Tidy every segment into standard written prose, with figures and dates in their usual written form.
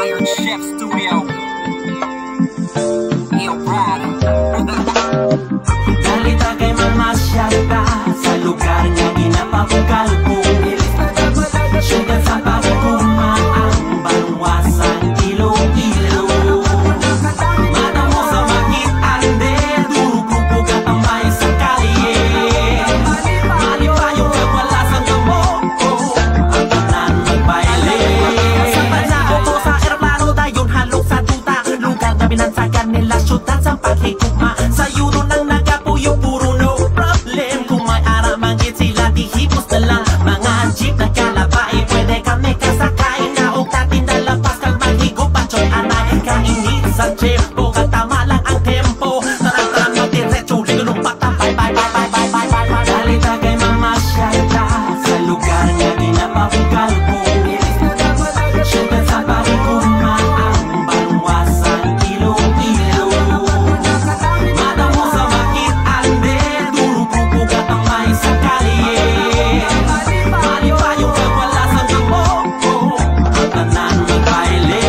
Iron Chef Studio. Iyo Prada. Dalita kay mamasyal ka sa lugar nga ginapapungkal ko. Syugat sa pagkuma ang balwasan ilo-ilo. Mata mo sa makitaan din, duro-grupo ka tambay sa kalye. Malipayong kagwalasan ka mo, ang tanan magbaile. Sa panahon ko sa aeroplano dayon halok sa tuta. Lugar na binansagan nila syutat sa pagkikugma. Sa yuno nang nagapuyo puro no problem. Kung may aramangit sila di hipos na lang. Mga jeep na kalabay pwede kami kasakay. Naog natin dalapas kag maghigop panchon anay. Kainit sa jeep po katama lang ang tempo. Tarang-tarang magdiretso ligulong patapay. Dalita kay mamasyal ka sa lugar nga ginapapungkal ko. Syugat sa pagkikugma ang balwasan ilo-ilo. Mata mo sa makitaan din, duro-grupo ka tambay sa kalye. Malipayong kagwalasan ka mo, ang tanan magbaile.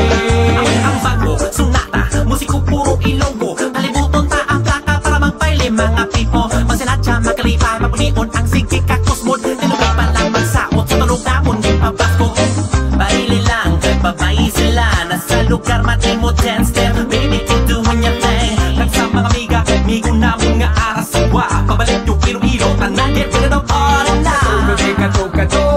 Ang bago, sunata, musiko puro ilonggo. Kalibuton ta ang plaka para magbaile. Mga pipo, masinatya, makalipay, mapunion ang sigik kakosmod. Tinubig pa lang magsaot sa tulog namon yung pabasko. Baile lang, babae sila, nasa lugar matimod 10 step. Baby, keep doing your thing. Nagsama amiga, migo namon nga aras sawa. Pabalik yung piro-iro, tanan, get rid of all and now. Bumili ka to,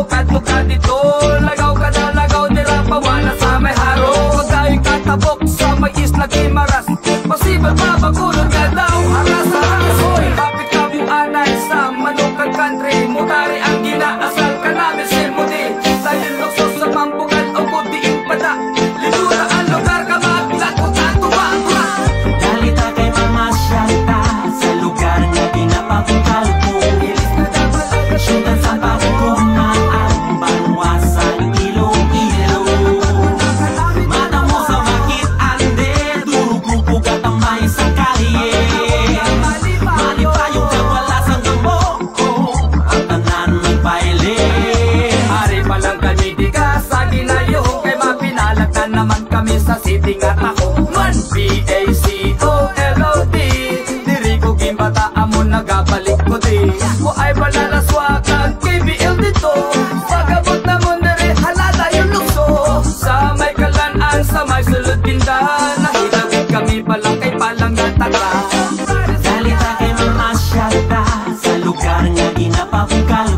kadto ka dito. Lagaw ka na lagaw, nila pawala sa may haro. Huwag tayong katabok sa may isla Kimaras. Posible pa bagulong ka daw, haras-haras. Hoy, kapit ka mo anay sa Manukan country. Mutari ang ginaasal ka namin simudi. Dahil tukso sa mambukan o budiin pada. Lidura ang lugar ka maglakot ang tuwa-tuwa. Dalita kay mamasyal ka sa lugar nga ginapapungkal ko. Syugat sa pagkuma ang balwasan ilo-ilo. Mata mo sa makitaan din, duro-grupo ka tambay sa kalye. Malipayong kagwalasan ka mo, ang tanan magbaile. Hari pa lang kami di ka sa ginayong. Kay mapinalag na naman kami sa city nga tako. Man, B-A-C-O-L-O-D. Diri ko gimbata amon nagabalik ko di. Ko ay palalaswakan KBL dito. Pagabot na mo nere halata yung lukso. Sa may kalanaan, sa may sulod pindahan. Nahilagit kami palang kay palang nataka. Dalita kay mamasyal ka sa lugar nga ginapapungkal